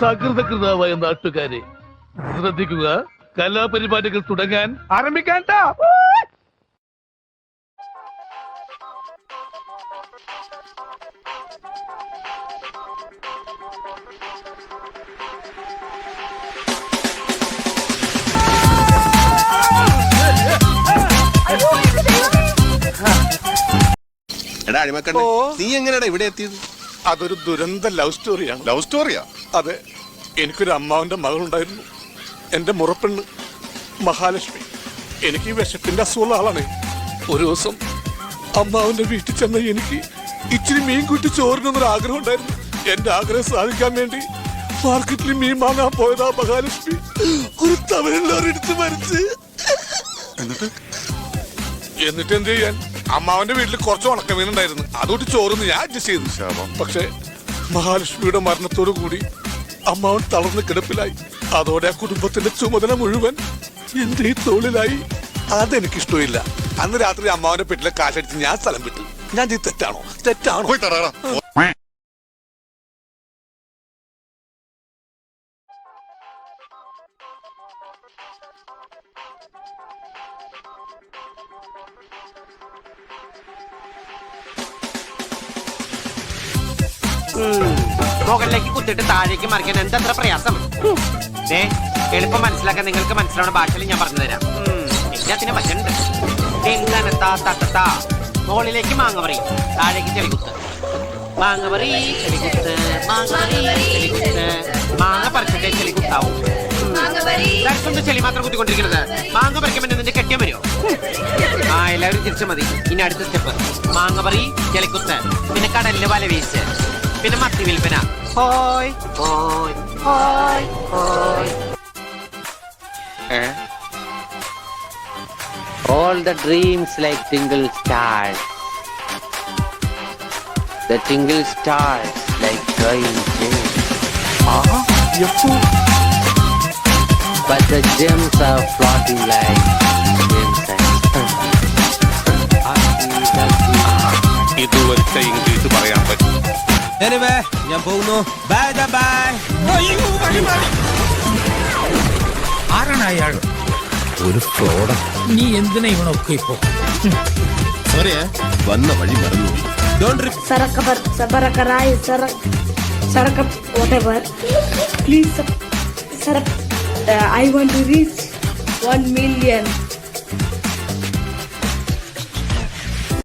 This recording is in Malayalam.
സകൃതകൃതാവായ നാട്ടുകാരെ ശ്രദ്ധിക്കുക, കലാപരിപാടികൾ തുടങ്ങാൻ ആരംഭിക്കാൻ. നീ എങ്ങനെയാ ഇവിടെ എത്തിയത്? അതൊരു ദുരന്ത ലവ് സ്റ്റോറിയാണ്. ലവ് സ്റ്റോറിയാ? അതെ, എനിക്കൊരു അമ്മാവന്റെ മകളുണ്ടായിരുന്നു, എന്റെ മുറപ്പെണ്ണ് മഹാലക്ഷ്മി. എനിക്ക് ഈ വിശപ്പിന്റെ അസുഖമുള്ള ആളാണ്. ഒരു ദിവസം അമ്മാവന്റെ വീട്ടിൽ ചെന്ന എനിക്ക് ഇച്ചിരി മീൻ കൂട്ടി ചോറിനൊന്നൊരു ആഗ്രഹം ഉണ്ടായിരുന്നു. എന്റെ ആഗ്രഹം സാധിക്കാൻ വേണ്ടി മാർക്കറ്റിൽ മീൻ വാങ്ങാൻ പോയതാ മഹാലക്ഷ്മി ഒരു തമിഴിലോരെടുത്ത് മരിച്ച്. എന്നിട്ട് എന്ത് ചെയ്യാൻ, അമ്മാവന്റെ വീട്ടിൽ കുറച്ച് ഉണക്കമീനുണ്ടായിരുന്നു, അതുകൊണ്ട് ചോറൊന്ന് ഞാൻ അഡ്ജസ്റ്റ് ചെയ്തു. പക്ഷെ മഹാലക്ഷ്മിയുടെ മരണത്തോടു കൂടി അമ്മാവൻ തളർന്ന് കിടപ്പിലായി. അതോടെ ആ കുടുംബത്തിന്റെ ചുമതല മുഴുവൻ എന്റെ ഈ തോളിലായി. അതെനിക്കിഷ്ടമില്ല. അന്ന് രാത്രി അമ്മാവന്റെ പെട്ടിലെ കാശടിച്ച് ഞാൻ സ്ഥലം വിട്ടു. ഞാൻ ഇത് തെറ്റാണോ? മുകളിലേക്ക് കുത്തിട്ട് താഴേക്ക് മറിക്കാൻ എന്തത്ര പ്രയാസം. എളുപ്പം മനസ്സിലാക്കാൻ നിങ്ങൾക്ക് മനസ്സിലാവുന്ന ഭാഷയിൽ ഞാൻ പറഞ്ഞു തരാം. എല്ലാത്തിനും പറ്റുന്നുണ്ട്. മുകളിലേക്ക് മാങ്ങപറി, താഴേക്ക് ചെളികുത്ത്. മാങ്ങപറി ചെളികുത്ത്, ചെളികുത്ത്. മാങ്ങ പറിച്ചിട്ടേ ചെളികുത്താവും. ചെളി മാത്രം കുത്തിക്കൊണ്ടിരിക്കുന്നത്. മാങ്ങ പറിക്കുമ്പോൾ നിന്റെ കെട്ടിയാൻ വരുമോ? എല്ലാവരും തിരിച്ചു മതി. ഇനി അടുത്ത സ്റ്റെപ്പ് മാങ്ങപറി ചെളികുത്ത്, പിന്നെ കടലില് വല വീശ്, പിന്നെ മത്തി വിൽപ്പന. ഹോയ് ഹോയ് ഹോയ് ഹോയ്. All the dreams like tingle stars. The tingle stars like crying gems. But the gems are floating like gems. ഇതുവരെ ഇംഗ്ലീഷ് പറയാൻ പറ്റും. ഞാൻ പോകുന്നു. Bye bye. ആരാണ് അയാൾ? ഒരു ഫ്രോഡ്. നീ എന്തിനാ ഇവനൊക്കെ ഇപ്പൊ? വന്ന വഴി മറന്നു. Please, sir, I want to reach 1 million.